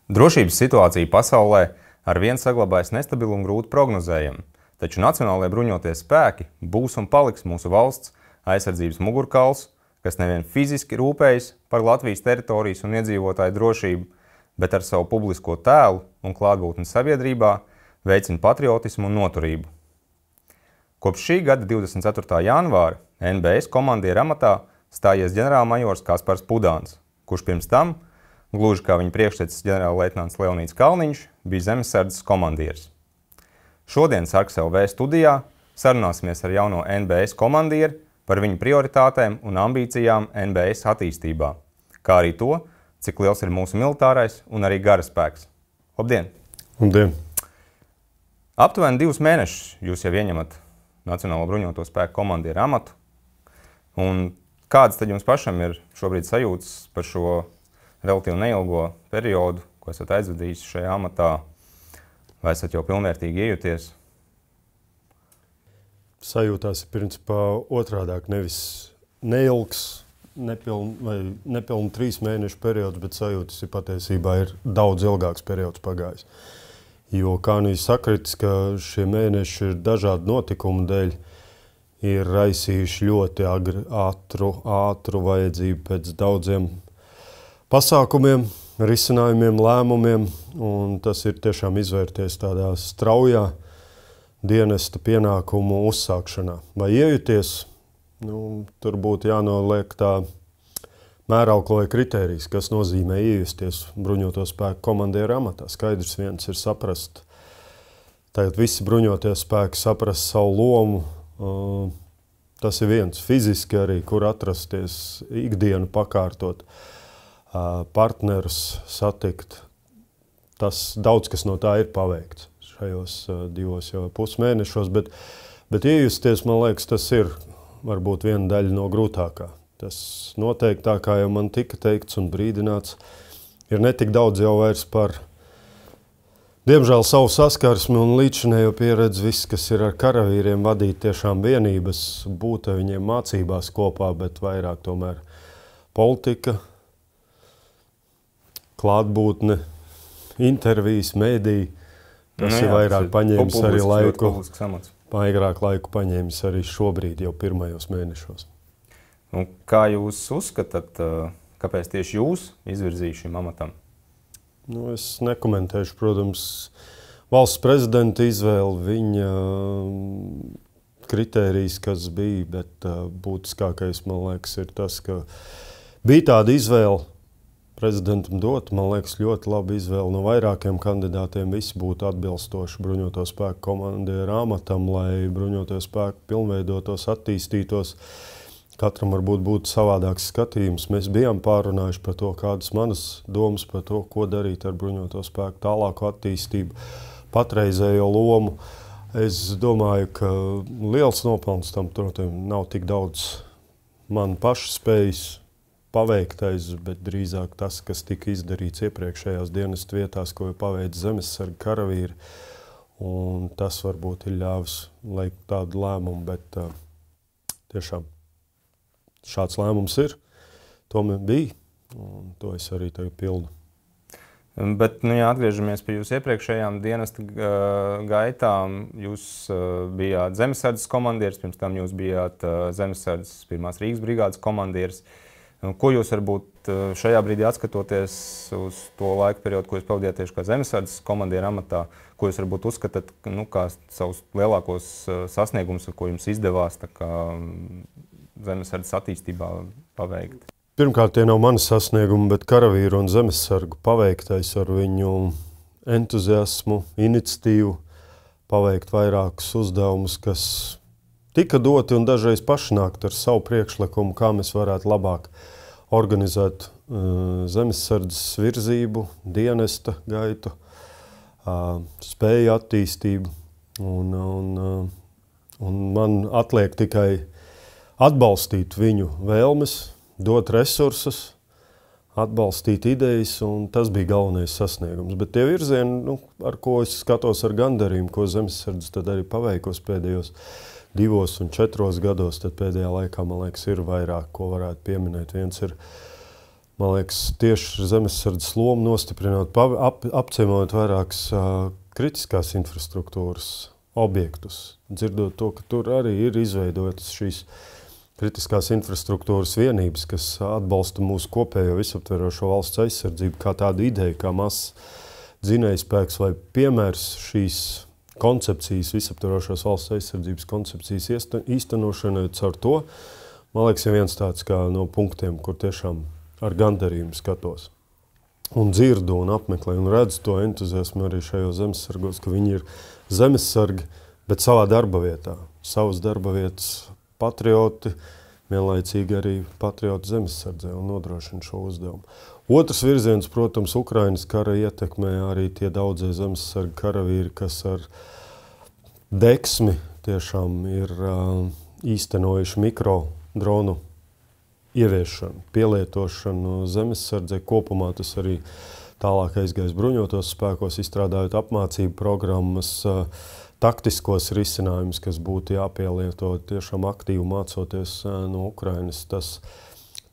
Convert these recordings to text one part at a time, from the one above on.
Drošības situācija pasaulē arvien saglabājas nestabilu un grūti prognozējama, taču Nacionālajie bruņotie spēki būs un paliks mūsu valsts aizsardzības mugurkauls, kas nevien fiziski rūpējas par Latvijas teritorijas un iedzīvotāju drošību, bet ar savu publisko tēlu un klātbūtni sabiedrībā veicina patriotismu un noturību. Kopš šī gada 24. janvāra NBS komandieru amatā stājies ģenerālmajors Kaspars Pudāns, kurš pirms tam, gluži kā viņa priekštecis ģenerālleitnants Leonīds Kalniņš, bija zemesardzes komandieris. Šodien Sarks LV studijā sarunāsimies ar jauno NBS komandieru par viņu prioritātēm un ambīcijām NBS attīstībā, kā arī to, cik liels ir mūsu militārais un arī garaspēks. Labdien! Labdien! Aptuveni 2 mēnešus jūs jau ieņemat Nacionālo bruņoto spēku komandieru amatu. Un kādas tad jums pašam ir šobrīd sajūtas par šo relatīvi neilgo periodu, ko esat aizvadījis šajā amatā, vai esat jau pilnvērtīgi iejuties? Sajūtās ir principā otrādāk, nevis neilgs, nepilni 3 mēnešu periods, bet sajūtas ir patiesībā ir daudz ilgāks periods pagājis. Jo, kā nu ir sakritis, ka šie mēneši ir dažādu notikumu dēļ, ir raisījuši ļoti ātru vajadzību pēc daudziem pasākumiem, risinājumiem, lēmumiem, un tas ir tiešām izvērties tādā straujā dienesta pienākumu uzsākšanā. Vai iejuties, tur būtu jānoliek tā mēraukla vai kritērijs, kas nozīmē iejusties bruņoto spēku komandieru amatā. Skaidrs viens ir saprast, tagad visi bruņotie spēki saprast savu lomu. Tas ir viens fiziski arī, kur atrasties, ikdienu pakārtot, partnerus satikt. Tas daudz, kas no tā ir paveikts šajos 2,5 mēnešos, bet iejusties, man liekas, tas ir varbūt viena daļa no grūtākā. Tas noteikti tā, kā jau man tika teikts un brīdināts, ir netik daudz jau vairs par, diemžēl, savu saskarsmi un līdzinējo pieredzi, viss, kas ir ar karavīriem, vadīt tiešām vienības, būt ar viņiem mācībās kopā, bet vairāk tomēr politika, klātbūtne, intervijas, mēdī, tas ir vairāk paņēmis arī laiku, vairāk laiku paņēmis arī šobrīd jau pirmajos mēnešos. Un kā jūs uzskatāt, kāpēc tieši jūs izvirzīja šim amatam? Es nekomentēšu, protams, valsts prezidenta izvēli, viņa kritērijs, kas bija, bet būtiskākais, man liekas, ir tas, ka bija tāda izvēle prezidentam dot, man liekas, ļoti laba izvēle no vairākiem kandidātiem. Visi būtu atbilstoši bruņoto spēku komandieru amatam, lai bruņoto spēku pilnveidotos, attīstītos. Katram varbūt būtu savādāks skatījums. Mēs bijām pārunājuši par to, kādas manas domas par to, ko darīt ar bruņoto spēku tālāku attīstību, patreizējo lomu. Es domāju, ka liels nopelns tam, protams, nav tik daudz man paša spējas paveiktais, bet drīzāk tas, kas tika izdarīts iepriekšējās dienestu vietās, ko ir paveicis zemesargi karavīri. Un tas varbūt ir ļāvis laiku tādu lēmumu, bet tiešām šāds lēmums ir, tomēr bija, un to es arī tagad pildu. Bet, ja atgriežamies pie jūsu iepriekšējām dienesta gaitām, jūs bijāt zemesardzes komandieris, pirms tam jūs bijāt zemesardzes 1. Rīgas brigādes komandieris. Ko jūs varbūt šajā brīdī atskatoties uz to laiku periodu, ko jūs pavadījāt tieši kā zemesardzes komandieru amatā, ko jūs varbūt uzskatāt kā savus lielākos sasniegumus, ko jums izdevās tā kā zemesardzes attīstībā paveikt? Pirmkārt, tie nav mani sasniegumi, bet karavīru un zemesargu paveiktais ar viņu entuziasmu, iniciatīvu, paveikt vairākus uzdevumus, kas tika doti un dažreiz pašnākt ar savu priekšlikumu, kā mēs varētu labāk organizēt zemesardzes virzību, dienesta gaitu, spēju attīstību. Un man atliek tikai atbalstīt viņu vēlmes, dot resursus, atbalstīt idejas, un tas bija galvenais sasniegums. Bet tie virzieni, ar ko es skatos ar gandarījumu, ko zemesardzes tad arī paveikos pēdējos 2 un 4 gados, tad pēdējā laikā, man liekas, ir vairāk, ko varētu pieminēt. Viens ir man liekas, tieši zemesardzes lomu nostiprinot, apciemojot vairākas kritiskās infrastruktūras objektus. Dzirdot to, ka tur arī ir izveidotas šīs kritiskās infrastruktūras vienības, kas atbalsta mūsu kopējo visaptverošo valsts aizsardzību kā tādu ideju, kā mazs dzinējspēks vai piemērs šīs koncepcijas, visaptverošās valsts aizsardzības koncepcijas īstenošanai caur to, man liekas, ir viens tāds kā no punktiem, kur tiešām ar gandarījumu skatos. Un dzirdu un apmeklēju un redzu to entuziasmu arī šajos zemesargos, ka viņi ir zemesargi, bet savā darba vietā. Savas darba vietas patrioti, vienlaicīgi arī patrioti zemesardzē un nodrošina šo uzdevumu. Otrs virziens, protams, Ukrainas kara ietekmē arī tie daudzie zemesargi karavīri, kas ar deksmi tiešām ir īstenojuši mikrodronu ieviešanu, pielietošanu zemesardzē. Kopumā tas arī tālāk aizgājis bruņotos spēkos, izstrādājot apmācību programmas, taktiskos risinājumus, kas būtu jāpielieto tiešām aktīvi mācoties no Ukrainas.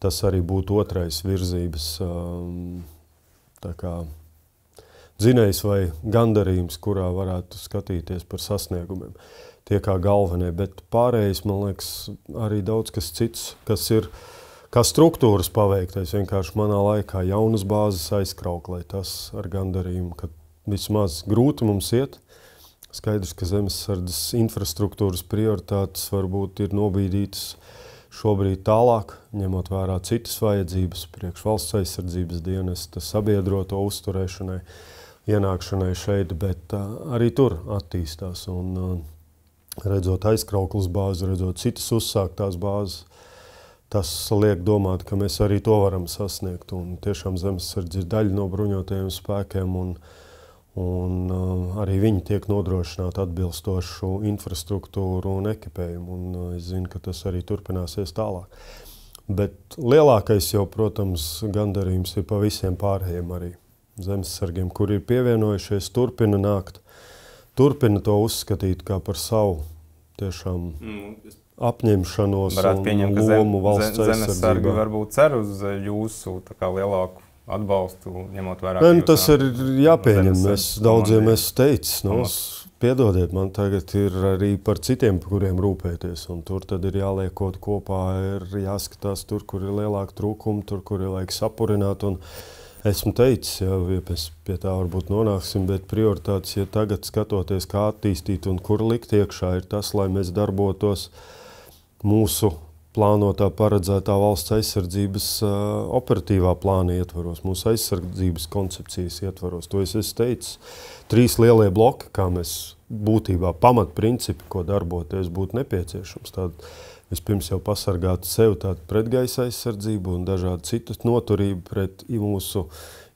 Tas arī būtu otrais virzības tā kā dzinējs vai gandarījums, kurā varētu skatīties par sasniegumiem. Tie kā galvenie, bet pārējais, man liekas, arī daudz kas cits, kas ir kā struktūras paveiktais, vienkārši manā laikā jaunas bāzes aizkrauklē, tas ar gandarījumu, ka vismaz grūti mums iet. Skaidrs, ka zemesardzes infrastruktūras prioritātes varbūt ir nobīdītas šobrīd tālāk, ņemot vērā citas vajadzības, priekš valsts aizsardzības dienesta, sabiedroto uzturēšanai, ienākšanai šeit, bet arī tur attīstās. Un redzot aizkrauklas bāzi, redzot citas uzsāktās bāzes, tas liek domāt, ka mēs arī to varam sasniegt. Un tiešām zemesardze ir daļa no bruņotajiem spēkiem, un arī viņi tiek nodrošināti atbilstošu infrastruktūru un ekipējumu. Un es zinu, ka tas arī turpināsies tālāk. Bet lielākais jau, protams, gandarījums ir pa visiem pārējiem arī zemesargiem, kuri ir pievienojušies, turpina nākt, turpina to uzskatīt kā par savu tiešām apņemšanos un lomu valsts aizsardzībā. Zemesargi varbūt cer uz jūsu tā kā lielāku atbalstu, ņemot vērā. Tas ir jāpieņem. Daudziem esmu teicis, piedodiet, man tagad ir arī par citiem, par kuriem rūpēties. Un tur tad ir jāliekot kopā, ir jāskatās tur, kur ir lielāka trūkuma, tur, kur ir laika sapurināt. Un esmu teicis, ja mēs pie tā varbūt nonāksim, bet prioritātes, ja tagad skatoties, kā attīstīt un kur likt iekšā, ir tas, lai mēs darbotos mūsu plānotā paredzētā valsts aizsardzības operatīvā plāna ietvaros, mūsu aizsardzības koncepcijas ietvaros. To es esmu teicis. 3 lielie bloki, kā mēs būtībā pamatprincipi, ko darboties, būtu nepieciešams. Tātad vispirms jau pasargāt sev tādu pretgaisa aizsardzību un dažādu citu noturību pret mūsu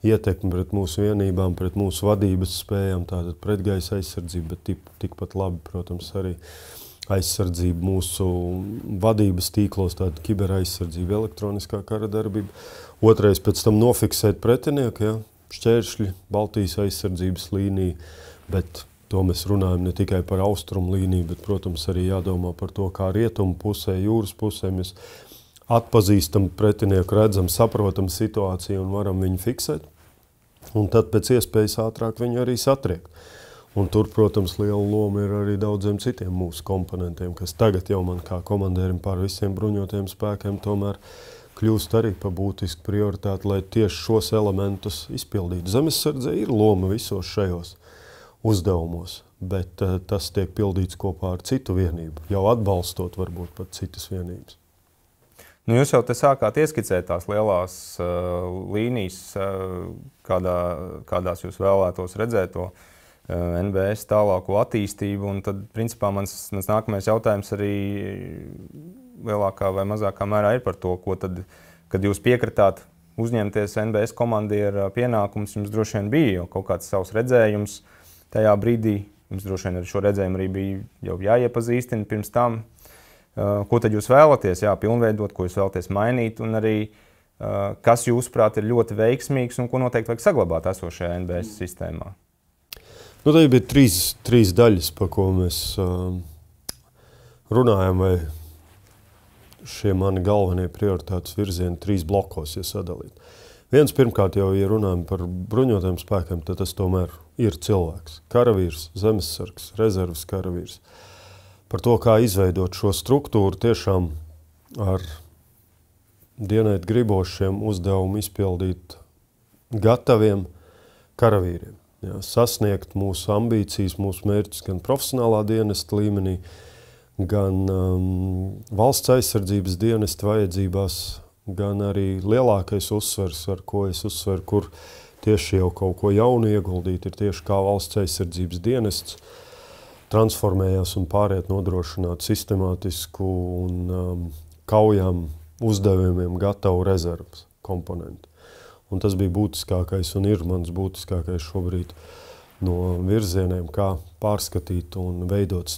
ietekmi, pret mūsu vienībām, pret mūsu vadības spējām, tātad pretgaisa aizsardzība, bet tikpat labi, protams, arī aizsardzība mūsu vadības tīklos, tāda kiberaizsardzība, elektroniskā kara darbība. Otrais pēc tam nofiksēt pretinieku, šķēršļi, Baltijas aizsardzības līnija, bet to mēs runājam ne tikai par austrumu līniju, bet, protams, arī jādomā par to, kā rietumu pusē, jūras pusē mēs atpazīstam pretinieku, redzam, saprotam situāciju un varam viņu fiksēt. Un tad pēc iespējas ātrāk viņu arī satriekt. Un tur, protams, liela loma ir arī daudziem citiem mūsu komponentiem, kas tagad jau man kā komandērim pār visiem bruņotajiem spēkiem tomēr kļūst arī par būtisku prioritāti, lai tieši šos elementus izpildītu. Zemesardze ir loma visos šajos uzdevumos, bet tas tiek pildīts kopā ar citu vienību, jau atbalstot varbūt pat citas vienības. Jūs jau te sākāt ieskicēt tās lielās līnijas, kādās jūs vēlētos redzēt to NBS tālāko attīstību, un tad, principā, mans nākamais jautājums arī lielākā vai mazākā mērā ir par to, ko tad, kad jūs piekritāt uzņemties NBS komandiera pienākumus, jums droši vien bija jau kaut kāds savs redzējums tajā brīdī, jums droši vien ar šo redzējumu arī bija jau jāiepazīstina pirms tam, ko tad jūs vēlaties pilnveidot, ko jūs vēlaties mainīt, un arī kas jūsuprāt ir ļoti veiksmīgs un ko noteikti vajag saglabāt esošajā NBS sistēmā. Tā bija trīs daļas, par ko mēs runājam vai šie mani galvenie prioritātes virzieni 3 blokos, ja sadalīt. Viens, pirmkārt, jau, ja runājam par bruņotajiem spēkiem, tad tas tomēr ir cilvēks. Karavīrs, zemesargs, rezerves karavīrs. Par to, kā izveidot šo struktūru tiešām ar dienēt gribošiem uzdevumu izpildīt gataviem karavīriem. Jā, sasniegt mūsu ambīcijas, mūsu mērķus gan profesionālā dienesta līmenī, gan valsts aizsardzības dienesta vajadzībās, gan arī lielākais uzsvers, ar ko es uzsveru, kur tieši jau kaut ko jaunu ieguldīt, ir tieši kā valsts aizsardzības dienests transformējās un pāriet nodrošināt sistemātisku un kaujām uzdevumiem gatavu rezerves komponentu. Un tas bija būtiskākais un ir mans būtiskākais šobrīd no virzieniem, kā pārskatīt un veidot.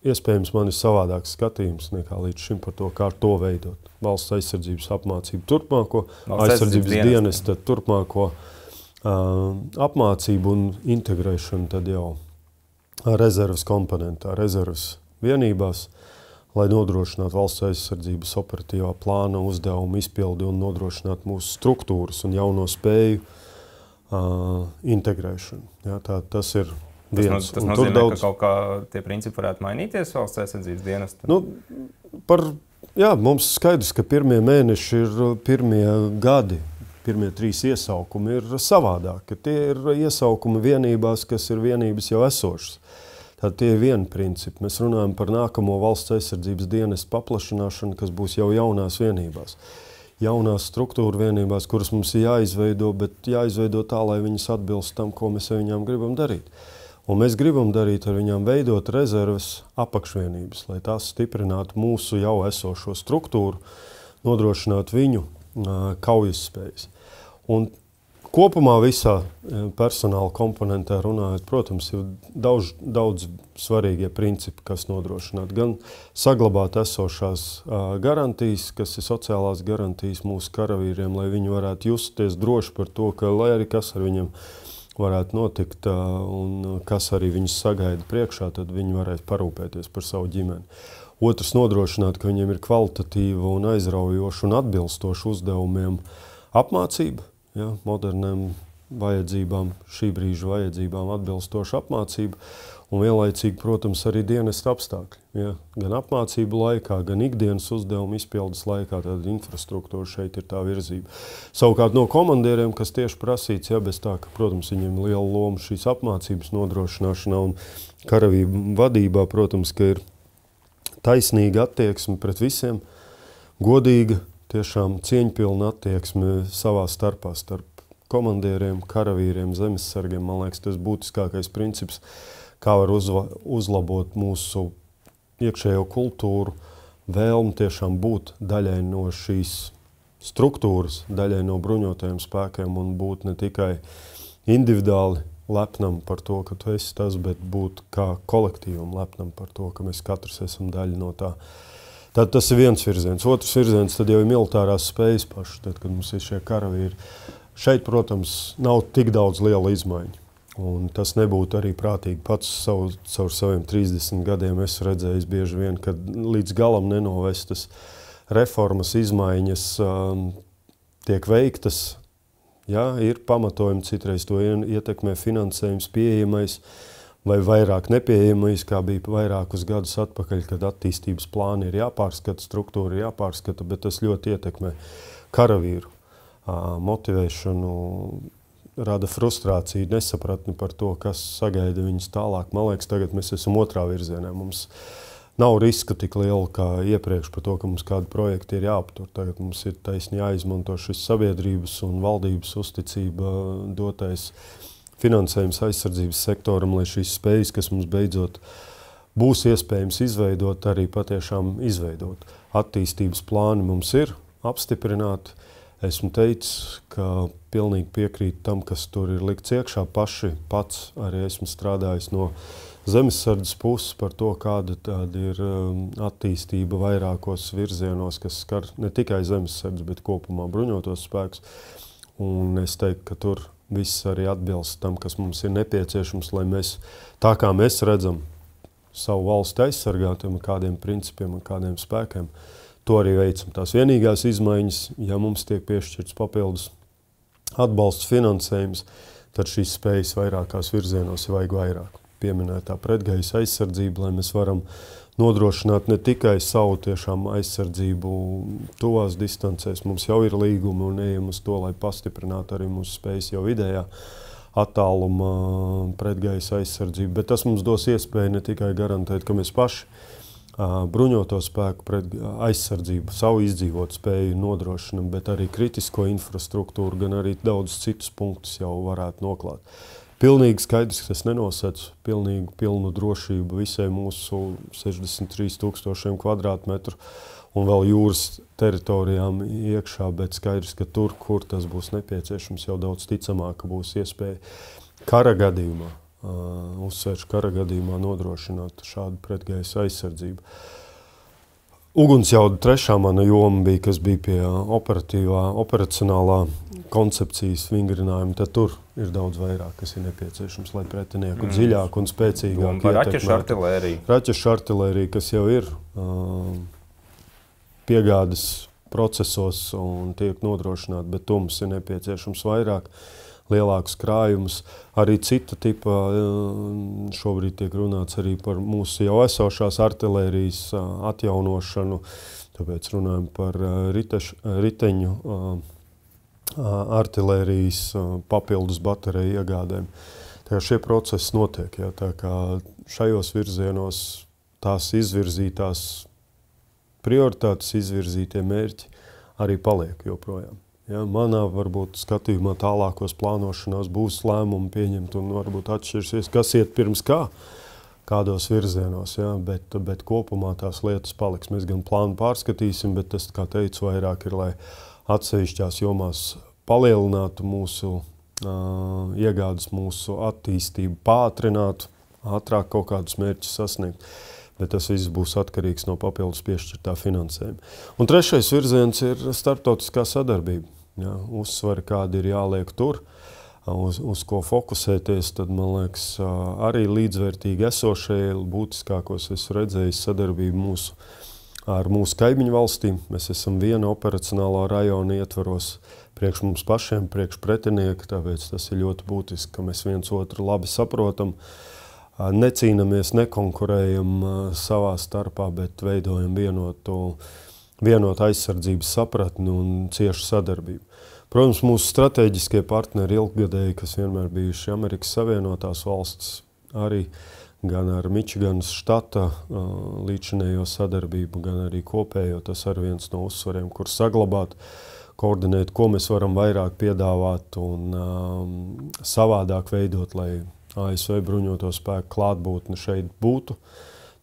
Iespējams, man ir savādāks skatījums nekā līdz šim par to, kā to veidot. Valsts aizsardzības apmācību turpmāko, aizsardzības dienesta turpmāko apmācību un integrēšanu tad jau rezerves komponentā, rezerves vienībās, lai nodrošinātu valsts aizsardzības operatīvā plāna uzdevumu izpildi un nodrošinātu mūsu struktūras un jauno spēju integrēšanu. Jā, tas ir viens. Tas nozīmē, ka kaut kā tie principi varētu mainīties valsts aizsardzības dienesta? Mums skaidrs, ka pirmie mēneši ir pirmie gadi, pirmie 3 iesaukumi ir savādāki. Tie ir iesaukumi vienībās, kas ir vienības jau esošas. Tad tie ir vieni principi. Mēs runājam par nākamo valsts aizsardzības dienestu paplašināšanu, kas būs jau jaunās vienībās. Jaunās struktūra vienībās, kuras mums ir jāizveido, bet jāizveido tā, lai viņas atbilst tam, ko mēs ar viņām gribam darīt. Un mēs gribam darīt ar viņām veidot rezerves apakšvienības, lai tās stiprinātu mūsu jau esošo struktūru, nodrošinātu viņu kaujas spējas. Un kopumā visā personāla komponentā runājot, protams, ir daudz svarīgie principi, kas nodrošinātu. Gan saglabāt esošās garantijas, kas ir sociālās garantijas mūsu karavīriem, lai viņi varētu justies droši par to, ka lai arī kas ar viņiem varētu notikt un kas arī viņus sagaida priekšā, tad viņi varēs parūpēties par savu ģimeni. Otrs, nodrošināt, ka viņiem ir kvalitatīva un aizraujoša un atbilstoša uzdevumiem apmācība, ja, modernām vajadzībām, šī brīža vajadzībām atbilstoša apmācība un vienlaicīgi, protams, arī dienesta apstākļi. Ja, gan apmācību laikā, gan ikdienas uzdevumu izpildes laikā, tad infrastruktūra šeit ir tā virzība. Savukārt no komandieriem, kas tieši prasīts, ja, bez tā, ka, protams, viņiem ir liela loma šīs apmācības nodrošināšanā un karavību vadībā, protams, ka ir taisnīga attieksme pret visiem, godīga, tiešām cieņpilna attieksme savā starpā, starp komandieriem, karavīriem, zemesargiem. Man liekas, tas būtiskākais princips, kā var uzlabot mūsu iekšējo kultūru, vēlmi tiešām būt daļai no šīs struktūras, daļai no bruņotajiem spēkiem un būt ne tikai individuāli lepnam par to, ka tu esi tas, bet būt kā kolektīvam lepnam par to, ka mēs katrs esam daļa no tā. Tad tas ir viens virziens. Otrs virziens tad jau ir militārās spējas paši, tad, kad mums ir šie karavīri. Šeit, protams, nav tik daudz liela izmaiņa. Un tas nebūtu arī prātīgi. Pats caur saviem 30 gadiem esmu redzējis bieži vien, kad līdz galam nenovestas reformas izmaiņas tiek veiktas. Jā, ir pamatojumi, citreiz to ietekmē finansējums pieejamais vai vairāk nepieejamais, kā bija vairākus gadus atpakaļ, kad attīstības plāni ir jāpārskata, struktūra ir jāpārskata, bet tas ļoti ietekmē karavīru motivēšanu, rada frustrāciju, nesapratni par to, kas sagaida viņus tālāk. Man liekas, tagad mēs esam otrā virzienā. Mums nav riska tik liela kā iepriekš par to, ka mums kādi projekti ir jāaptur. Tagad mums ir taisni jāizmanto šis sabiedrības un valdības uzticība dotais finansējums aizsardzības sektoram, lai šīs spējas, kas mums beidzot būs iespējams izveidot, arī patiešām izveidot. Attīstības plāni mums ir apstiprināti. Esmu teicis, ka pilnīgi piekrīt tam, kas tur ir likts iekšā. Pats arī esmu strādājis no zemesardzes puses par to, kāda tāda ir attīstība vairākos virzienos, kas skar ne tikai zemesardzi, bet kopumā bruņotos spēkus. Un es teiktu, ka tur viss arī atbilst tam, kas mums ir nepieciešams, lai mēs, tā kā mēs redzam savu valsti aizsargāt ar kādiem principiem un kādiem spēkiem, To arī veicam. Tās vienīgās izmaiņas, ja mums tiek piešķirts papildus atbalsts finansējums, tad šīs spējas vairākās virzienos ir vajag vairāk. Pieminētā pretgaisa aizsardzība, lai mēs varam nodrošināt ne tikai savu tiešām aizsardzību tuvās distancēs. Mums jau ir līgumi un ejam uz to, lai pastiprinātu arī mūsu spējas jau vidējā attāluma pretgaisa aizsardzību. Bet tas mums dos iespēju ne tikai garantēt, ka mēs paši bruņoto spēku aizsardzību, savu izdzīvot spēju nodrošinam, bet arī kritisko infrastruktūru, gan arī daudz citus punktus jau varētu noklāt. Pilnīgi skaidrs, ka tas nenosedz pilnu drošību visai mūsu 63,000 kvadrātmetru un vēl jūras teritorijām iekšā, bet skaidrs, ka tur, kur tas būs nepieciešams, jau daudz ticamāk būs iespēja kara gadījumā. Uzsvēršu kara gadījumā nodrošināt šādu pretgaisa aizsardzību. Ugunsjauda trešā mana joma bija, kas bija pie operacionālā koncepcijas vingrinājuma, tad tur ir daudz vairāk, kas ir nepieciešams, lai pretinieku dziļāk un spēcīgāk ietekmētu. Raķešu artilērija. Raķešu artilērija, kas jau ir piegādes procesos un tiek nodrošināta, bet to mums ir nepieciešams vairāk. Lielākus krājumus, arī cita tipa, šobrīd tiek runāts arī par mūsu jau esošās artilērijas atjaunošanu, tāpēc runājam par riteņu artilērijas papildus bateriju iegādēm. Tā šie procesi notiek, jā, tā kā šajos virzienos tās izvirzītās prioritātes, izvirzītie mērķi arī paliek joprojām. Ja, manā varbūt skatījumā tālākos plānošanās būs lēmumi pieņemt un varbūt atšķirsies, kas iet pirms kādos virzienos, ja, bet kopumā tās lietas paliks. Mēs gan plānu pārskatīsim, bet tas, kā teicu, vairāk ir, lai atsevišķās jomās palielinātu mūsu iegādes, mūsu attīstību, pātrinātu, ātrāk kaut kādus mērķus sasniegt. Bet tas viss būs atkarīgs no papildus piešķirtā finansējuma. Un trešais virziens ir starptautiskā sadarbība. Ja, uzsvari, kādi ir jāliek tur, uz ko fokusēties, tad, man liekas, arī līdzvērtīgi esošie būtiskākos esmu redzējis sadarbību ar mūsu kaimiņu valstīm. Mēs esam viena operacionālā rajona ietvaros priekš mums pašiem, priekš pretinieka, tāpēc tas ir ļoti būtiski, ka mēs viens otru labi saprotam. Necīnamies, nekonkurējam savā starpā, bet veidojam vienotu aizsardzības sapratni un ciešu sadarbību. Protams, mūsu strateģiskie partneri ilggadēji, kas vienmēr bijuši Amerikas Savienotās valstis, arī gan ar Mičiganas štata līdzinējo sadarbību, gan arī kopējo, tas ir viens no uzsvariem, kur saglabāt, koordinēt, ko mēs varam vairāk piedāvāt un savādāk veidot, lai ASV bruņoto spēku klātbūtne šeit būtu,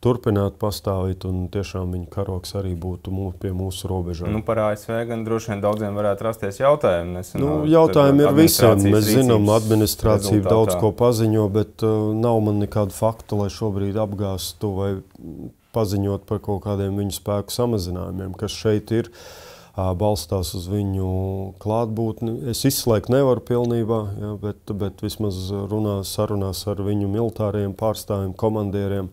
turpināt pastāvīt un tiešām viņa karoks arī būtu pie mūsu robežām. Nu, par ASV gan droši vien daudziem varētu rasties jautājumi. Jautājumi ir visiem. Mēs zinām, administrācija daudz ko paziņo, bet nav man nekādu faktu, lai šobrīd apgāstu vai paziņot par kaut kādiem viņu spēku samazinājumiem, kas šeit ir. Balstās uz viņu klātbūtni. Es izslēgt nevaru pilnībā, ja, bet vismaz sarunās ar viņu militāriem pārstāvjiem, komandieriem.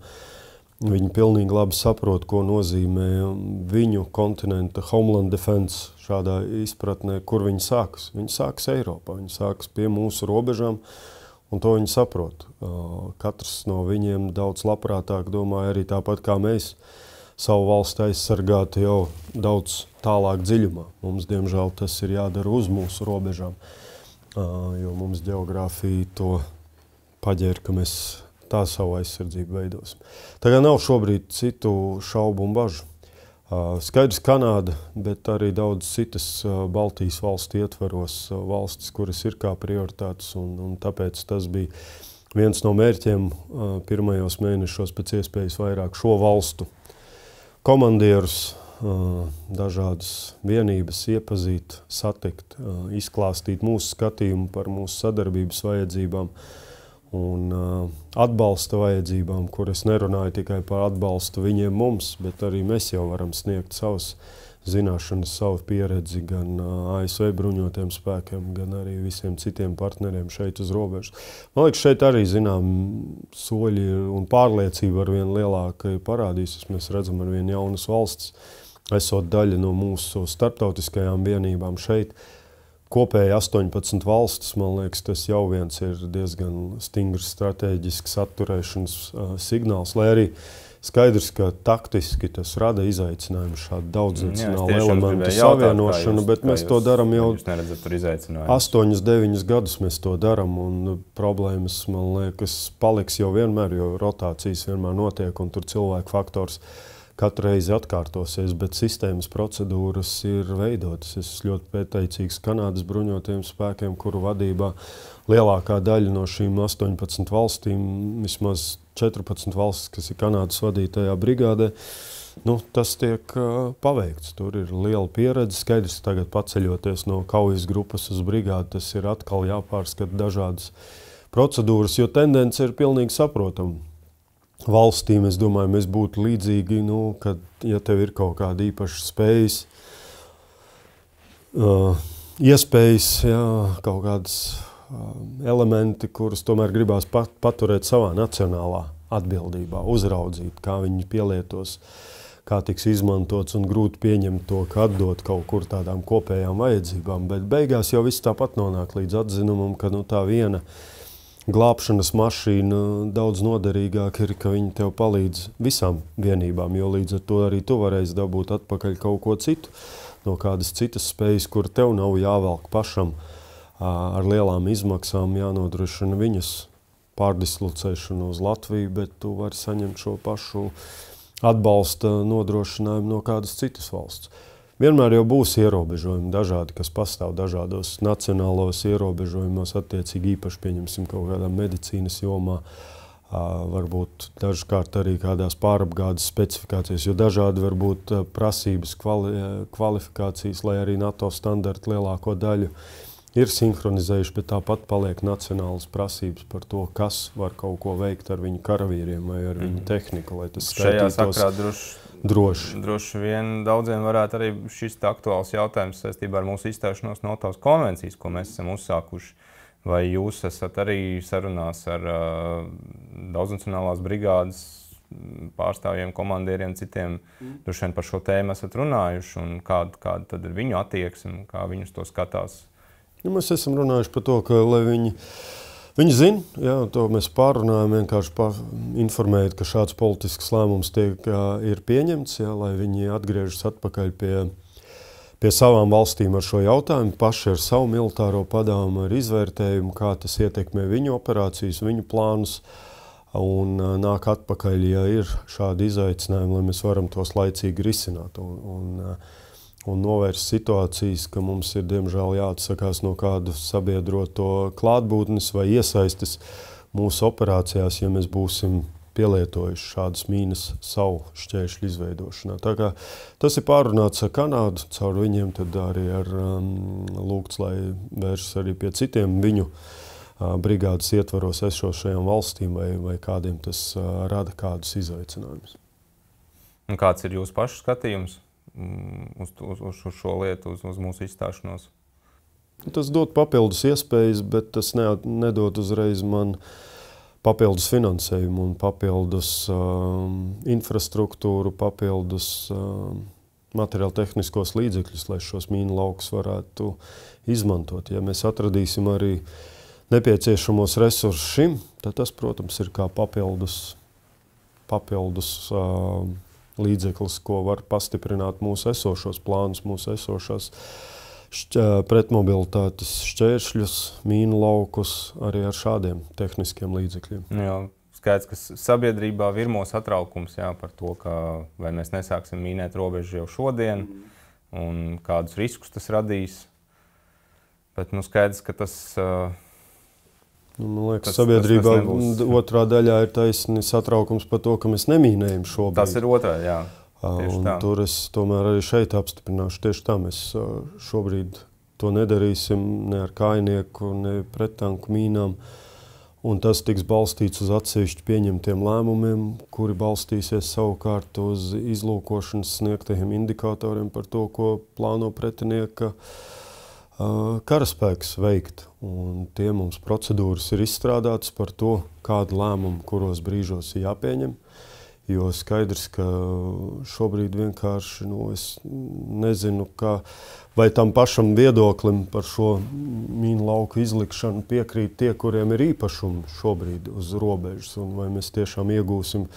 Viņi pilnīgi labi saprot, ko nozīmē viņu kontinenta Homeland Defense šādā izpratnē, kur viņi sākas. Viņi sākas Eiropā, viņi sākas pie mūsu robežām, un to viņi saprot. Katrs no viņiem daudz labprātāk domāja arī tāpat kā mēs. Savu valsti aizsargāt jau daudz tālāk dziļumā. Mums, diemžēl, tas ir jādara uz mūsu robežām, jo mums geogrāfija to paģēra, ka mēs tā savu aizsardzību veidosim. Tagad nav šobrīd citu šaubu un bažu. Skaidrs Kanāda, bet arī daudz citas Baltijas valstu ietvaros valstis, kuras ir kā prioritātes, un tāpēc tas bija viens no mērķiem pirmajos mēnešos pēc iespējas vairāk šo valstu komandierus, dažādas vienības iepazīt, satikt, izklāstīt mūsu skatījumu par mūsu sadarbības vajadzībām un atbalsta vajadzībām, kur es nerunāju tikai par atbalstu viņiem mums, bet arī mēs jau varam sniegt savas zināšanas, savu pieredzi gan ASV bruņotiem spēkiem, gan arī visiem citiem partneriem šeit uz robežas. Man liekas, šeit arī zinām soļi un pārliecība ar vien lielākai parādīsies. Mēs redzam ar vien jaunas valstis, esot daļa no mūsu starptautiskajām vienībām šeit. Kopēji 18 valstis, man liekas, tas jau viens ir diezgan stingrs strateģisks atturēšanas signāls, lai arī skaidrs, ka taktiski tas rada izaicinājumu šādu daudznacionālu elementu savienošanu, bet mēs to darām jau 8-9 gadus mēs to darām, un problēmas, man liekas, paliks jau vienmēr, jo rotācijas vienmēr notiek, un tur cilvēku faktors katru reizi atkārtosies, bet sistēmas procedūras ir veidotas. Es ļoti pieteicīgs Kanādas bruņotajiem spēkiem, kuru vadībā lielākā daļa no šīm 18 valstīm, vismaz 14 valstis, kas ir Kanādas vadītajā brigādē, tas tiek paveikts. Tur ir liela pieredze. Skaidrs, tagad paceļoties no kaujas grupas uz brigādi, tas ir atkal jāpārskata dažādas procedūras, jo tendence ir pilnīgi saprotama. Valstīm, es domāju, mēs būtu līdzīgi, kad, ja tev ir kaut kāda īpaša spējas, iespējas, kaut kādas elementi, kurus tomēr gribās paturēt savā nacionālā atbildībā, uzraudzīt, kā viņi pielietos, kā tiks izmantots, un grūti pieņemt to, ka atdot kaut kur tādām kopējām vajadzībām, bet beigās jau viss tāpat nonāk līdz atzinumam, ka tā viena glābšanas mašīna daudz noderīgāk ir, ka viņi tev palīdz visām vienībām, jo līdz ar to arī tu varēsi dabūt atpakaļ kaut ko citu, no kādas citas spējas, kur tev nav jāvelk pašam ar lielām izmaksām, jānodrošina viņas pārdislocēšanu uz Latviju, bet tu vari saņemt šo pašu atbalsta nodrošinājumu no kādas citas valsts. Vienmēr jau būs ierobežojumi dažādi, kas pastāv dažādos nacionālos ierobežojumos, attiecīgi īpaši pieņemsim kaut kādā medicīnas jomā, varbūt dažkārt arī kādās pārapgādes specifikācijas, jo dažādi varbūt prasības kvalifikācijas, lai arī NATO standarti lielāko daļu ir sinhronizējuši, bet tāpat paliek nacionālas prasības par to, kas var kaut ko veikt ar viņu karavīriem vai ar viņu tehniku, lai tas skaitītos droši vien daudziem varētu arī šis aktuāls jautājums saistībā ar mūsu izstāšanos no Ottavas konvencijas, ko mēs esam uzsākuši. Vai jūs esat arī sarunās ar daudznacionālās brigādes pārstāvjiem, komandieriem, citiem, droši vien par šo tēmu esat runājuši, un kāda tad ir viņu attieksme, kā viņus to skatās? Mēs esam runājuši par to, ka lai viņi zina, to mēs pārrunājam, vienkārši informējot, ka šāds politisks lēmums ir pieņemts, lai viņi atgriežas atpakaļ pie savām valstīm ar šo jautājumu, paši ar savu militāro padomu, ar izvērtējumu, kā tas ietekmē viņu operācijas, viņu plānus, un nāk atpakaļ, ja ir šādi izaicinājumi, lai mēs varam tos laicīgi risināt un novērst situācijas, ka mums ir, diemžēl, jāatsakās no kādu sabiedroto klātbūtnes vai iesaistes mūsu operācijās, ja mēs būsim pielietojuši šādas mīnas savu šķēršļu izveidošanā. Tā kā tas ir pārunāts ar Kanādu, caur viņiem tad arī lūgts, lai vēršas arī pie citiem viņu brigādes ietvaros esošajām valstīm vai kādiem tas rada kādus izaicinājumus. Un kāds ir jūsu pašu skatījums uz šo lietu, uz mūsu izstāšanos? Tas dod papildus iespējas, bet tas nedod uzreiz man papildus finansējumu un papildus infrastruktūru, papildus materiāli tehniskos līdzekļus, lai šos mīnu laukus varētu izmantot. Ja mēs atradīsim arī nepieciešamos resursus šim, tad tas, protams, ir kā papildus līdzeklis, ko var pastiprināt mūsu esošos plānus, mūsu esošās pretmobilitātes šķēršļus, mīnu laukus arī ar šādiem tehniskiem līdzekļiem. Jā, skaidrs, ka sabiedrībā virmo satraukums par to, vai mēs nesāksim mīnēt robežu jau šodien un kādus riskus tas radīs. Bet skaidrs, ka tas... Man liekas, sabiedrībā otrā daļā ir taisni satraukums par to, ka mēs nemīnējam šobrīd. Tas ir otrā, jā. Tur es tomēr arī šeit apstiprināšu. Tieši tā mēs šobrīd to nedarīsim ne ar kājnieku, ne prettanku mīnām. Un tas tiks balstīts uz atsevišķi pieņemtiem lēmumiem, kuri balstīsies savukārt uz izlūkošanas sniegtajiem indikatoriem par to, ko plāno pretinieka karaspēks veikt. Un tie mums procedūras ir izstrādātas par to, kādu lēmumu, kuros brīžos ir jāpieņem. Jo skaidrs, ka šobrīd vienkārši, es nezinu, vai tam pašam viedoklim par šo mīnu lauku izlikšanu piekrīt tie, kuriem ir īpašumi šobrīd uz robežas, un vai mēs tiešām iegūsim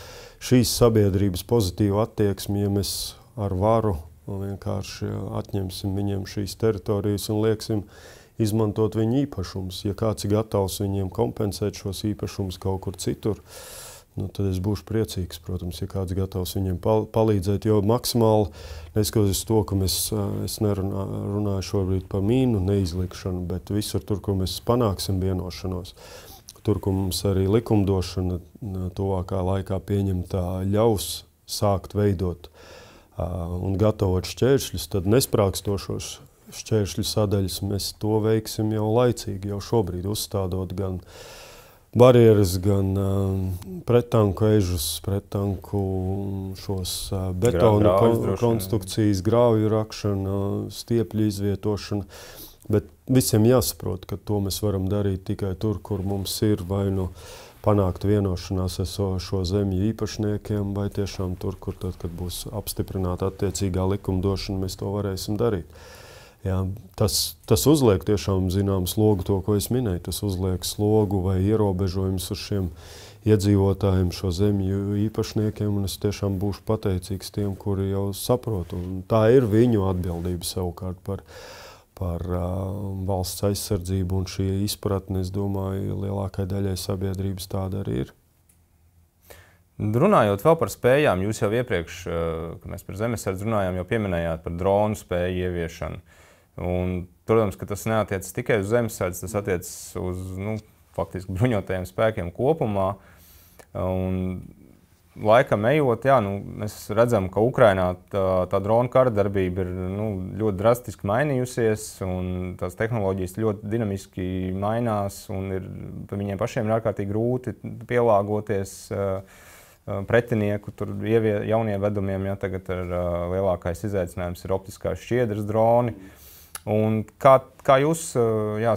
šīs sabiedrības pozitīvu attieksmi, ja mēs ar varu vienkārši atņemsim viņiem šīs teritorijas un lieksim izmantot viņu īpašumus. Ja kāds ir gatavs viņiem kompensēt šos īpašumus kaut kur citur, tad es būšu priecīgs, protams, ja kāds gatavs viņiem palīdzēt, jo maksimāli, neskatoties to, ka es runāju šobrīd par mīnu neizlikšanu, bet visur tur, kur mēs panāksim vienošanos, tur, kur mums arī likumdošana tuvākā laikā pieņemtā ļaus sākt veidot un gatavot šķēršļus, tad nesprākstošos šķēršļu sadaļas mēs to veiksim jau laicīgi, jau šobrīd uzstādot gan barjeras, gan prettanku ežus, prettanku šos betonu konstrukcijas, grāvju rakšana, stiepļu izvietošana. Bet visiem jāsaprot, ka to mēs varam darīt tikai tur, kur mums ir vai panākt vienošanās ar šo zemju īpašniekiem, vai tiešām tur, kur tad, kad būs apstiprināta attiecīgā likumdošana, mēs to varēsim darīt. Jā, tas uzliek tiešām zinām slogu to, ko es minēju. Tas uzliek slogu vai ierobežojumus uz šiem iedzīvotājiem, šo zemju īpašniekiem, un es tiešām būšu pateicīgs tiem, kuri jau saprot. Un tā ir viņu atbildība savukārt par valsts aizsardzību, un šī izpratne, es domāju, lielākai daļai sabiedrības tāda arī ir. Runājot vēl par spējām, jūs jau iepriekš, kad mēs par zemesardzi runājām, jau pieminējāt par dronu spēju ieviešanu. Un, protams, ka tas neatiecas tikai uz zemesardzi, tas attiecas uz faktiski bruņotajiem spēkiem kopumā. Un, laikam ejot, mēs redzam, ka Ukrainā tā drona kara darbība ir ļoti drastiski mainījusies, un tās tehnoloģijas ļoti dinamiski mainās, un viņiem pašiem ir ārkārtīgi grūti pielāgoties pretinieku jauniem vedumiem. Tagad lielākais izaicinājums ir optiskās šķiedras droni. Un kā jūs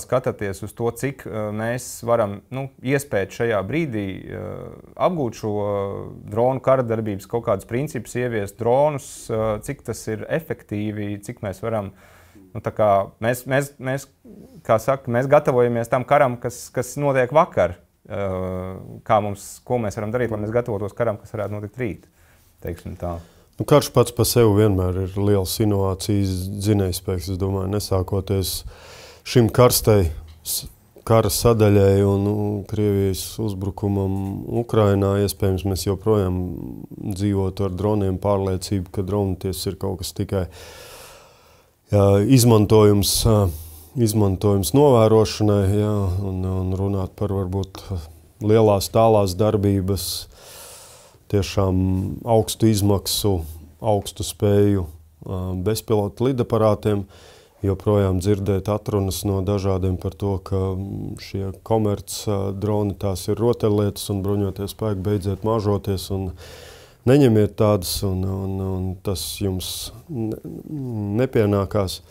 skatāties uz to, cik mēs varam iespēt šajā brīdī apgūt šo dronu kara darbības kaut kādus principus, ieviest dronus, cik tas ir efektīvi, cik mēs varam, mēs gatavojamies tam karam, kas notiek vakar, ko mēs varam darīt, lai mēs gatavotos karam, kas varētu notikt rīt, teiksim tā. Karš pats par sevi vienmēr ir liels inovācijas dzinējspēks, es domāju, nesākoties šim karstai kara sadaļai un Krievijas uzbrukumam Ukrainā. Iespējams, mēs joprojām dzīvotu ar droniem pārliecību, ka droni ir kaut kas tikai izmantojums novērošanai, un runāt par varbūt lielās tālās darbības, tiešām augstu izmaksu, augstu spēju bezpilotu lidaparātiem, joprojām dzirdēt atrunas no dažādiem par to, ka šie komerc droni tās ir rotaļlietas un bruņotie spēki beidziet māžoties un neņemiet tādas un tas jums nepienākās.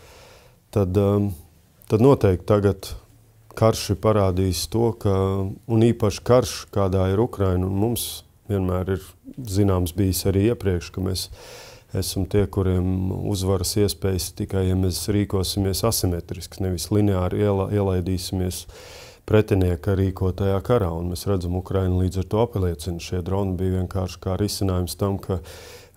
Tad noteikti tagad karš ir parādījis to, un īpaši karš, kādā ir Ukraina, un mums vienmēr ir zināms bijis arī iepriekš, ka mēs esam tie, kuriem uzvaras iespējas tikai, ja mēs rīkosimies asimetriski, nevis lineāri ielaidīsimies pretinieka rīkotajā karā. Un mēs redzam, Ukraina līdz ar to apliecina. Šie droni bija vienkārši kā risinājums tam, ka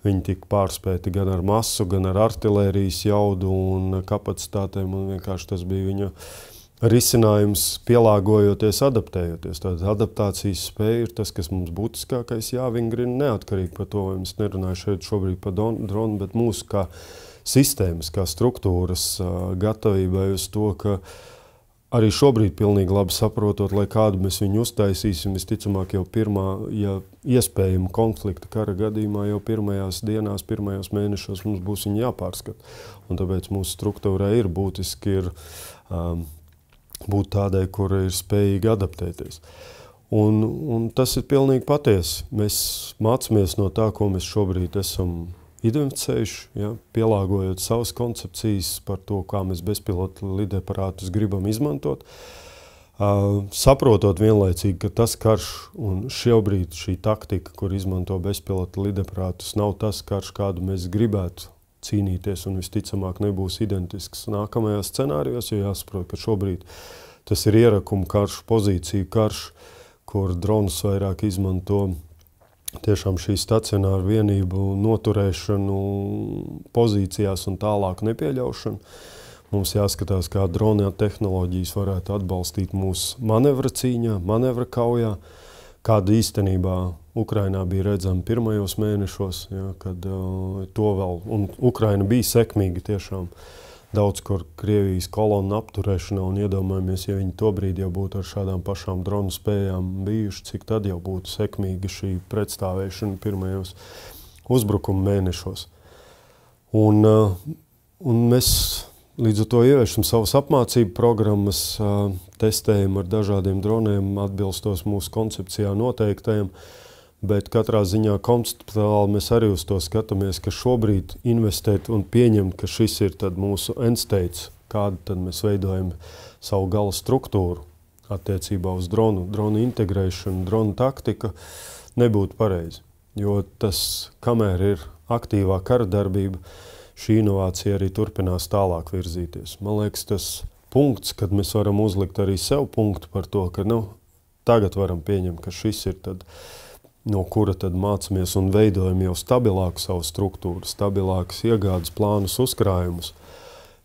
viņi tika pārspēti gan ar masu, gan ar artilērijas jaudu un kapacitātēm, un vienkārši tas bija viņa risinājums pielāgojoties, adaptējoties. Tātad adaptācijas spēja ir tas, kas mums būtiskākais jāvingrina neatkarīgi par to, vai mēs nerunāju šeit šobrīd par dronu, bet mūsu kā sistēmas, kā struktūras gatavībai uz to, ka arī šobrīd pilnīgi labi saprotot, lai kādu mēs viņu uztaisīsim, visticamāk jau ja iespējama konflikta kara gadījumā jau pirmajās dienās, pirmajos mēnešos mums būs viņa jāpārskata. Un tāpēc mūsu struktūrai ir būtiski būt tādai, kura ir spējīga adaptēties. Un tas ir pilnīgi patiesi. Mēs mācāmies no tā, ko mēs šobrīd esam identificējuši, pielāgojot savas koncepcijas par to, kā mēs bezpilotu lidaparātus gribam izmantot. Saprotot vienlaicīgi, ka tas karš un šobrīd šī taktika, kur izmanto bezpilota lidaprātus, nav tas karš, kādu mēs gribētu cīnīties un visticamāk nebūs identisks nākamajās scenārijos, jo jāsaprot, ka šobrīd tas ir ierakuma karš, pozīciju karš, kur dronus vairāk izmanto tiešām šī stacionāra vienību noturēšanu pozīcijās un tālāk nepieļaušanu. Mums jāskatās, kā drona tehnoloģijas varētu atbalstīt mūsu manevra cīņā, manevra kaujā, kāda īstenībā Ukrainā bija redzama pirmajos mēnešos, ja, kad to vēl, un Ukraina bija sekmīga tiešām daudz kur Krievijas kolonu apturēšanā, un iedomājamies, ja viņi tobrīd jau būtu ar šādām pašām dronu spējām bijuši, cik tad jau būtu sekmīga šī pretstāvēšana pirmajos uzbrukuma mēnešos. Un mēs līdz ar to ieviešam savas apmācību programmas, testējam ar dažādiem droniem, atbilstos mūsu koncepcijā noteiktajiem, bet katrā ziņā konceptuāli mēs arī uz to skatāmies, ka šobrīd investēt un pieņemt, ka šis ir tad mūsu endstates, kādu tad mēs veidojam savu gala struktūru attiecībā uz dronu integrēšanu, dronu taktika, nebūtu pareizi. Jo tas, kamēr ir aktīvā kara darbība, šī inovācija arī turpinās tālāk virzīties. Man liekas, tas punkts, kad mēs varam uzlikt arī sev punktu par to, ka tagad varam pieņemt, ka šis ir tad, no kura tad mācamies un veidojam jau stabilāku savu struktūru, stabilākas iegādes plānus, uzkrājumus,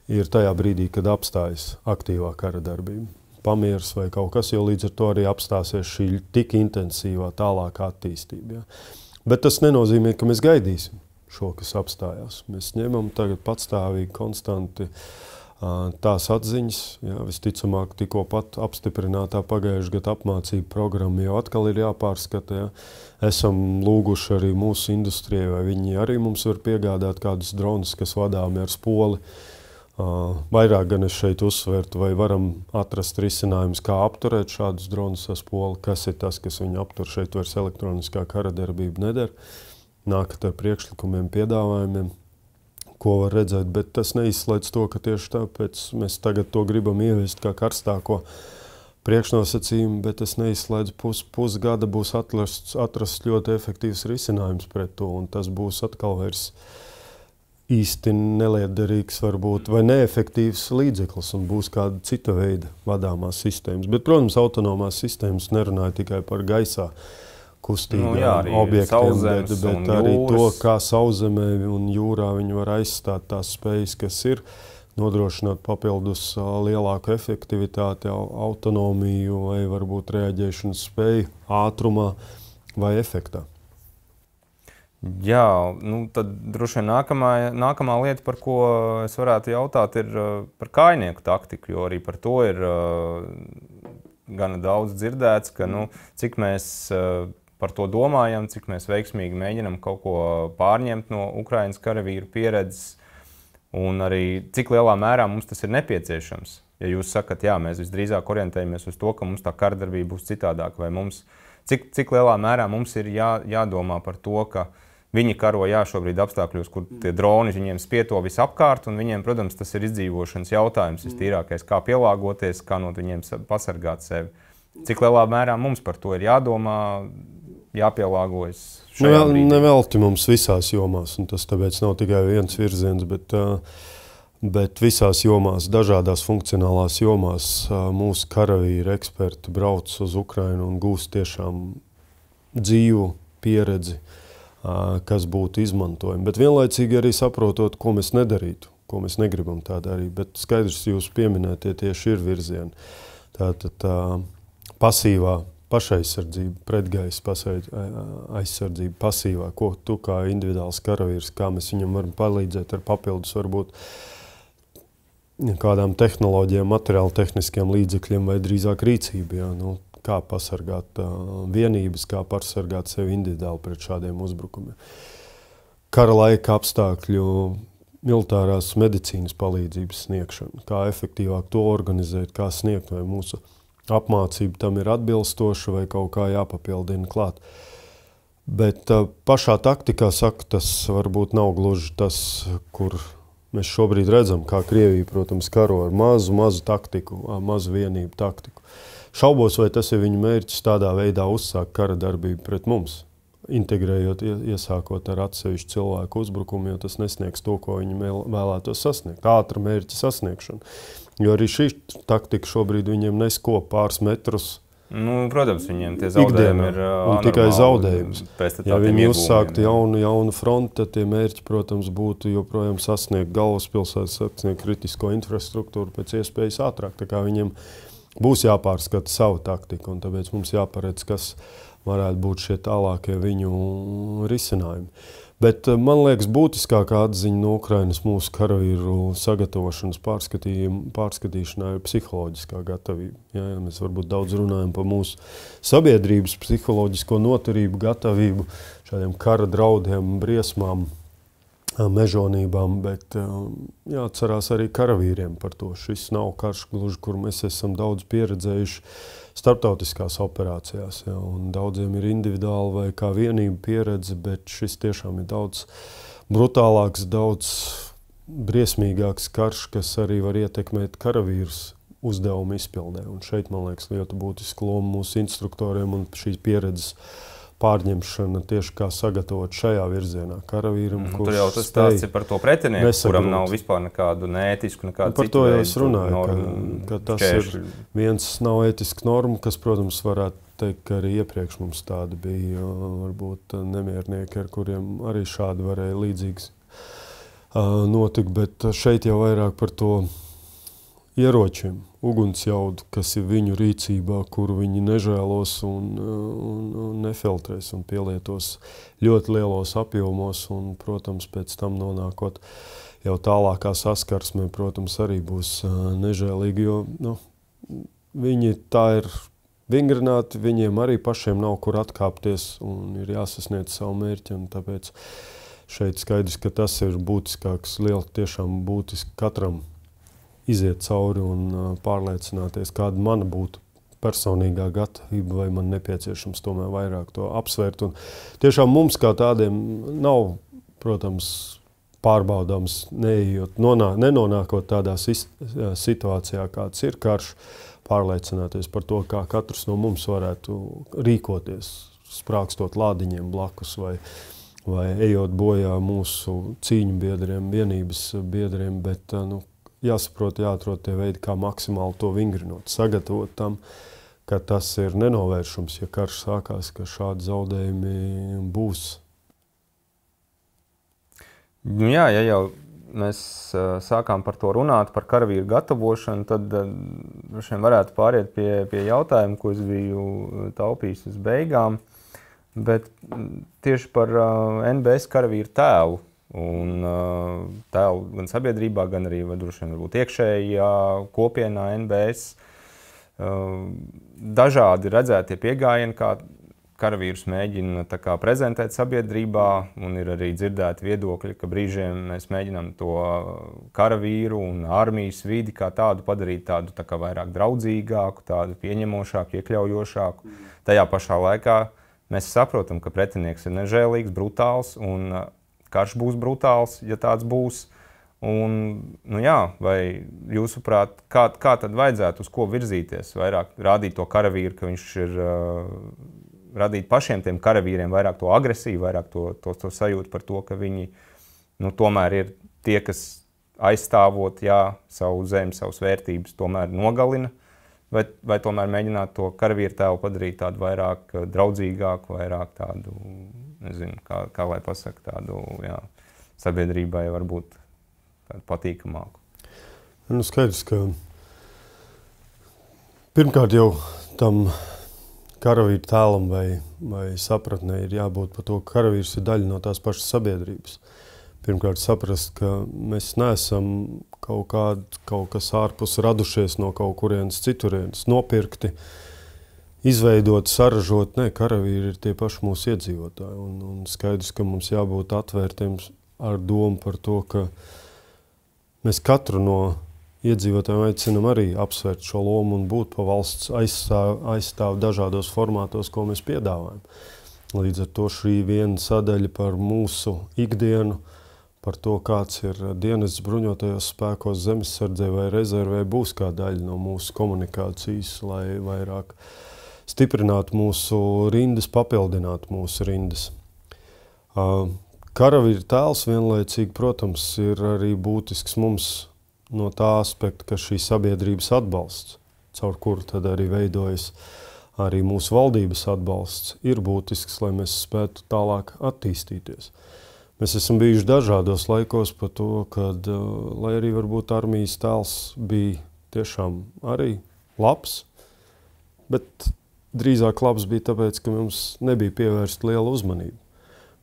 ir tajā brīdī, kad apstājas aktīvā kara darbība. Pamieris vai kaut kas, jo līdz ar to arī apstāsies šī tik intensīvā tālākā attīstība. Ja. Bet tas nenozīmē, ka mēs gaidīsim šo, kas apstājās. Mēs ņemam tagad patstāvīgi, konstanti tās atziņas, jā, visticamāk tikko pat apstiprinātā pagājušā gada apmācību programma jau atkal ir jāpārskata. Jā. Esam lūguši arī mūsu industrijai, vai viņi arī mums var piegādāt kādus dronus, kas vadāmi ar spoli. Vairāk gan es šeit uzsvertu, vai varam atrast risinājumus, kā apturēt šādus dronus ar spoli, kas ir tas, kas viņu aptur. Šeit vairs elektroniskā kara darbība nedara. Nākat ar priekšlikumiem, piedāvājumiem, ko var redzēt, bet tas neizslēdz to, ka tieši tāpēc mēs tagad to gribam ieviest kā karstāko priekšnosacījumu, bet tas neizslēdz pusgada būs atrasts ļoti efektīvs risinājums pret to, un tas būs atkal vairs īsti neliederīgs varbūt, vai neefektīvs līdzeklis, un būs kāda cita veida vadāmās sistēmas. Bet, protams, autonomās sistēmas nerunāja tikai par gaisā kustīgām objektiem, bet arī to, kā sauszemē un jūrā viņi var aizstāt tās spējas, kas ir, nodrošināt papildus lielāku efektivitāti, autonomiju vai varbūt reaģēšanas spēju ātrumā vai efektā. Jā, tad droši vien nākamā lieta, par ko es varētu jautāt, ir par kājnieku taktiku, jo arī par to ir gana daudz dzirdēts, ka cik mēs par to domājam, cik mēs veiksmīgi mēģinam kaut ko pārņemt no Ukrainas karavīru pieredzes un arī cik lielā mērā mums tas ir nepieciešams. Ja jūs sakat, jā, mēs visdrīzāk orientējamies uz to, ka mums tā karadarbība būs citādāka, vai mums, cik lielā mērā mums ir jādomā par to, ka viņi karo šobrīd apstākļos, kur tie droni viņiem spieto visapkārt, un viņiem, protams, tas ir izdzīvošanas jautājums, vistīrākais, kā pielāgoties, kā no viņiem pasargāt sevi. Cik lielā mērā mums par to ir jādomā, jāpielāgojas šajā brīdī? Nevelti mums visās jomās, un tas tāpēc nav tikai viens virziens, bet visās jomās, dažādās funkcionālās jomās mūsu karavīri eksperti brauc uz Ukrainu un gūst tiešām dzīvu pieredzi, kas būtu izmantojami. Bet vienlaicīgi arī saprotot, ko mēs nedarītu, ko mēs negribam tā darīt. Bet skaidrs, jūs pieminētie tieši ir virzieni. Tātad pasīvā pašaizsardzība, pretgaisa aizsardzība, pasīvā, ko tu kā individuāls karavīrs, kā mēs viņam varam palīdzēt ar papildus varbūt kādām tehnoloģijām, materiāli tehniskiem līdzekļiem vai drīzāk rīcību. Jā, kā pasargāt vienības, kā pasargāt sevi individuāli pret šādiem uzbrukumiem. Kara laika apstākļu militārās medicīnas palīdzības sniegšana, kā efektīvāk to organizēt, kā sniegt, vai mūsu apmācība tam ir atbilstoša vai kaut kā jāpapildina klāt. Bet pašā taktikā, saku, tas varbūt nav gluži tas, kur mēs šobrīd redzam, kā Krievija, protams, karo ar mazu taktiku, mazu vienību taktiku. šaubos, vai tas ir viņu mērķis tādā veidā uzsākt kara darbību pret mums, integrējot, iesākot ar atsevišķu cilvēku uzbrukumu, jo tas nesniegs to, ko viņi vēlētos sasniegt, ātra mērķa sasniegšanu. Jo arī šī taktika šobrīd viņiem nesko pāris metrus. Protams, viņiem tie zaudējumi ir un tikai zaudējums. Ja viņi uzsāktu jaunu fronti, tad tie mērķi, protams, būtu joprojām sasniegt galvaspilsētu, sasniegt kritisko infrastruktūru pēc iespējas ātrāk. Tā kā viņiem būs jāpārskata savu taktiku, un tāpēc mums jāparedz, kas varētu būt šie tālākie viņu risinājumi. Bet man liekas, būtiskākā atziņa no Ukrainas mūsu karavīru sagatavošanas pārskatīšanā ir psiholoģiskā gatavība. Ja mēs varbūt daudz runājam par mūsu sabiedrības psiholoģisko noturību, gatavību šādiem kara draudiem, briesmām, mežonībām, bet jāatcerās arī karavīriem par to. Šis nav karš gluži, kur mēs esam daudz pieredzējuši starptautiskās operācijās, ja, un daudziem ir individuāli vai kā vienība pieredze, bet šis tiešām ir daudz brutālāks, daudz briesmīgāks karš, kas arī var ietekmēt karavīrus uzdevumu izpildē. Un šeit, man liekas, ļoti būtiska loma mūsu instruktoriem un šīs pieredzes pārņemšana tieši kā sagatavot šajā virzienā karavīram, kurš tur jau tas stāsts ir par to pretinieku, kuram nav vispār nekādu neētisku, nekādu par to jau es runāju, ka tas ir viens nav ētisks norma, kas, protams, varētu teikt, ka arī iepriekš mums tādi bija, varbūt nemiernieki, ar kuriem arī šādi varēja līdzīgs notikt, bet šeit jau vairāk par to ieročiem, ugunsjaudu, kas ir viņu rīcībā, kuru viņi nežēlos un nefiltrēs un pielietos ļoti lielos apjomos un, protams, pēc tam nonākot jau tālākā saskarsmē, protams, arī būs nežēlīgi, jo viņi tā ir vingrināti, viņiem arī pašiem nav kur atkāpties un ir jāsasniedz savu mērķi, un tāpēc šeit skaidrs, ka tas ir būtiskāks, tiešām būtiski katram iziet cauri un pārliecināties, kāda mana būtu personīgā gatavība, vai man nepieciešams tomēr vairāk to apsvērt. Un tiešām mums kā tādiem nav, protams, pārbaudāms, nenonākot tādā situācijā, kāds ir karš, pārliecināties par to, kā katrs no mums varētu rīkoties, sprākstot lādiņiem blakus vai ejot bojā mūsu cīņu biedriem, vienības biedriem, bet jāsaprot, jāatrod tie veidi, kā maksimāli to vingrinot, sagatavot tam, ka tas ir nenovēršams, ja karš sākās, ka šādi zaudējumi būs. Jā, ja jau mēs sākām par to runāt, par karavīru gatavošanu, tad varētu pāriet pie jautājuma, ko es biju taupījis uz beigām, bet tieši par NBS karavīru tēlu. Un tēlu gan sabiedrībā, gan arī droši vien varbūt iekšējā kopienā NBS dažādi redzētie pieejami, kā karavīrus mēģina prezentēt sabiedrībā, un ir arī dzirdēti viedokļi, ka brīžiem mēs mēģinām to karavīru un armijas vidi kā tādu padarīt tādu vairāk draudzīgāku, tādu pieņemošāku, iekļaujošāku. Tajā pašā laikā mēs saprotam, ka pretinieks ir nežēlīgs, brutāls un karš būs brutāls, ja tāds būs. Un, vai jūsuprāt, kā tad vajadzētu uz ko virzīties? Vairāk rādīt to karavīru, ka viņš ir radīt pašiem tiem karavīriem vairāk to agresiju, vairāk to sajūtu par to, ka viņi tomēr ir tie, kas aizstāvot savu zemi, savas vērtības, tomēr nogalina, vai tomēr mēģināt to karavīru tēlu padarīt tādu vairāk draudzīgāku, vairāk tādu, nezinu, kā lai pasaka, tādu sabiedrībai varbūt tādu patīkamāku. Skaidrs, ka pirmkārt jau tam karavīru tēlam vai sapratnē ir jābūt par to, ka karavīrs ir daļa no tās pašas sabiedrības. Pirmkārt saprast, ka mēs neesam kaut kas ārpus radušies no kaut kurienes citurienes, nopirkti, izveidot, saražot. Nē, karavīri ir tie paši mūsu iedzīvotāji. Un skaidrs, ka mums jābūt atvērtiem ar domu par to, ka mēs katru no iedzīvotājiem aicinam arī apsvērt šo lomu un būt pa valsts aizstāv dažādos formātos, ko mēs piedāvājam. Līdz ar to šī viena sadaļa par mūsu ikdienu, par to, kāds ir dienests bruņotajos spēkos, zemesardzē vai rezervē, būs kā daļa no mūsu komunikācijas, lai vairāk stiprinātu mūsu rindas, papildinātu mūsu rindas. Karavīra tēls vienlaicīgi, protams, ir arī būtisks mums no tā aspekta, ka šī sabiedrības atbalsts, caur kuru tad arī veidojas arī mūsu valdības atbalsts, ir būtisks, lai mēs spētu tālāk attīstīties. Mēs esam bijuši dažādos laikos par to, kad, lai arī varbūt armijas tēls bija tiešām arī labs, bet drīzāk labs bija tāpēc, ka mums nebija pievērsta liela uzmanība.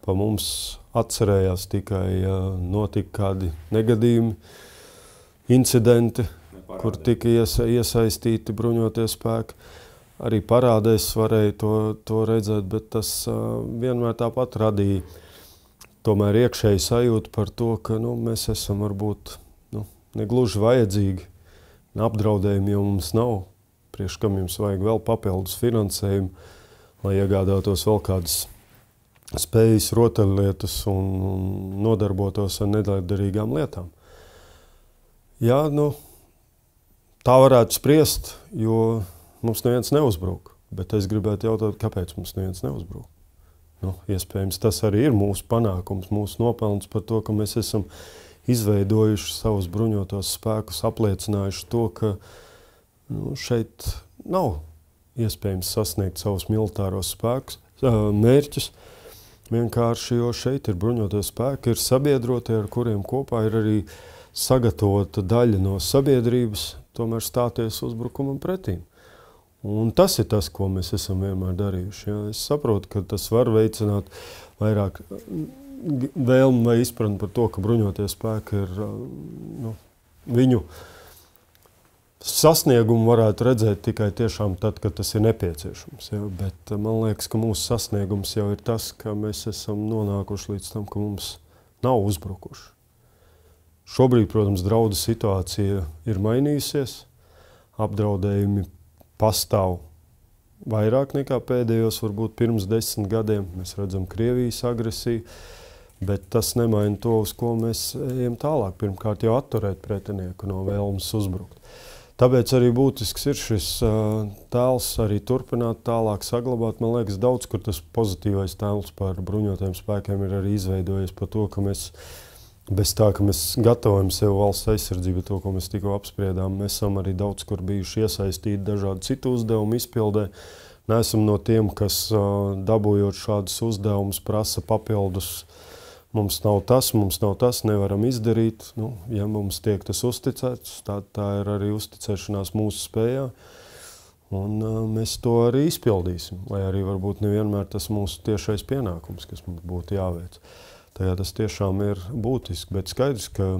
Pa mums atcerējās tikai, notika kādi negadījumi, incidenti, kur tika iesaistīti bruņotie spēki. Arī parādēs varēja to redzēt, bet tas vienmēr tāpat radīja tomēr iekšēji sajūtu par to, ka mēs esam varbūt negluži vajadzīgi, apdraudējumi jau mums nav, priekš kam jums vajag vēl papildus finansējumu, lai iegādātos vēl kādas spējas, rotaļlietas un nodarbotos ar neliederīgām lietām. Jā, tā varētu spriest, jo mums neviens neuzbruk, bet es gribētu jautāt, kāpēc mums neviens neuzbruk. Iespējams, tas arī ir mūsu panākums, mūsu nopelns par to, ka mēs esam izveidojuši savus bruņotos spēkus, apliecinājuši to, ka šeit nav iespējams sasniegt savus militāros spēkus, mērķus. Vienkārši, jo šeit ir bruņotie spēki, ir sabiedrotie, ar kuriem kopā ir arī sagatavota daļa no sabiedrības, tomēr stāties uzbrukumam pretīm. Un tas ir tas, ko mēs esam vienmēr darījuši. Ja? Es saprotu, ka tas var veicināt vairāk vēlmi vai izpratni par to, ka bruņotie spēki ir viņu sasniegumu varētu redzēt tikai tiešām tad, kad tas ir nepieciešams. Ja? Bet man liekas, ka mūsu sasniegums jau ir tas, ka mēs esam nonākuši līdz tam, ka mums nav uzbrukuši. Šobrīd, protams, draudu situācija ir mainījusies. Apdraudējumi pastāv vairāk nekā pēdējos, varbūt pirms 10 gadiem. Mēs redzam Krievijas agresiju, bet tas nemaina to, uz ko mēs ejam tālāk. Pirmkārt jau atturēt pretinieku no vēlmes uzbrukt. Tāpēc arī būtisks ir šis tēls arī turpināt tālāk saglabāt. Man liekas, daudz, kur tas pozitīvais tēls par bruņotajiem spēkiem ir arī izveidojies par to, ka mēs bez tā, ka mēs gatavojam sev valsts aizsardzību, to, ko mēs tikko apspriedām, mēs esam arī daudz, kur bijuši iesaistīti dažādu citu uzdevumu izpildē. Neesam no tiem, kas dabūjot šādus uzdevumus prasa papildus. Mums nav tas, nevaram izdarīt. Ja mums tiek tas uzticēts, tā ir arī uzticēšanās mūsu spējā. Un mēs to arī izpildīsim, lai arī varbūt nevienmēr tas mūsu tiešais pienākums, kas mums būtu jāveic. Tajā tas tiešām ir būtiski, bet skaidrs, ka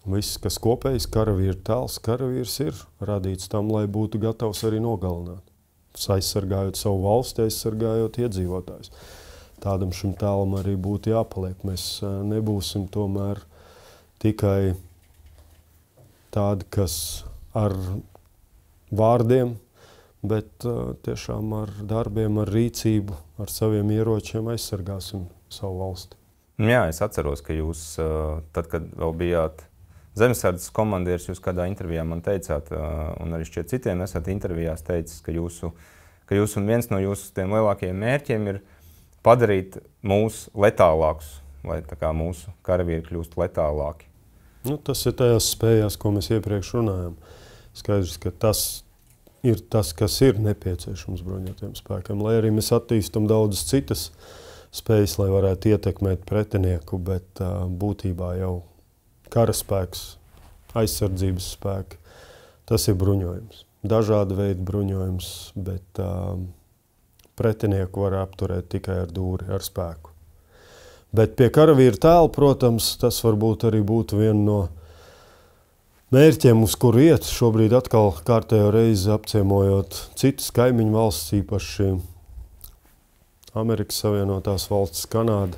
viss, kas kopējs karavīra tēls, karavīrs ir radīts tam, lai būtu gatavs arī nogalināt. Aizsargājot savu valsti, aizsargājot iedzīvotājus. Tādam šim tēlam arī būtu jāpaliek. Mēs nebūsim tomēr tikai tādi, kas ar vārdiem, bet tiešām ar darbiem, ar rīcību, ar saviem ieročiem aizsargāsim savu valsti. Jā, es atceros, ka jūs, tad, kad vēl bijāt zemesardzes komandieris, jūs kādā intervijā man teicāt, un arī šķiet citiem esat intervijās teicis, ka jūs un viens no jūsu tiem lielākajiem mērķiem ir padarīt mūs letālākus, lai tā kā mūsu karavīri kļūst letālāki. Tas ir tajās spējās, ko mēs iepriekš runājam. Skaidrs, ka tas ir tas, kas ir nepieciešams bruņotajiem spēkiem, lai arī mēs attīstam daudzas citas spējas, lai varētu ietekmēt pretinieku, bet būtībā jau karaspēks, aizsardzības spēki, tas ir bruņojums. Dažāda veida bruņojums, bet pretinieku var apturēt tikai ar dūri, ar spēku. Bet pie karavīra tēla, protams, tas varbūt arī būtu viena no mērķiem, uz kuru iet. Šobrīd atkal kārtējo reizi apciemojot citas kaimiņu valsts, īpaši Amerikas Savienotās valstis, Kanāda.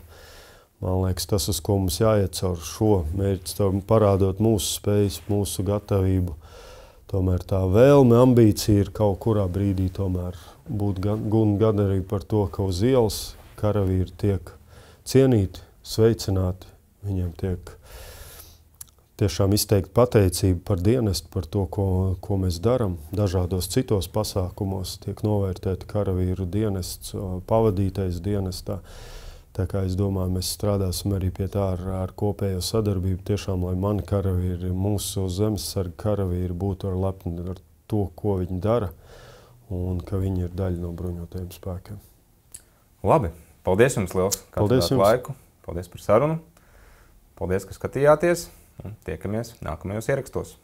Man liekas, tas, uz ko mums jāiet caur šo mērķi, parādot mūsu spējas, mūsu gatavību. Tomēr tā vēlme, ambīcija ir kaut kurā brīdī tomēr būt gandarīgi par to, ka uz ielas karavīri tiek cienīti, sveicināti, Viņiem tiek tiešām izteikti pateicība par dienestu, par to, ko mēs darām. Dažādos citos pasākumos tiek novērtēti karavīru dienests, pavadītais dienestā. Tā kā es domāju, mēs strādāsim arī pie tā ar kopējo sadarbību. Tiešām, lai mani karavīri, mūsu zemesarga karavīri būtu ar lepni ar to, ko viņi dara, un ka viņi ir daļa no bruņotajiem spēkiem. Labi. Paldies jums liels, ka atradāt laiku. Paldies par sarunu. Paldies, ka skatījāties. Un tiekamies nākamajos ierakstos.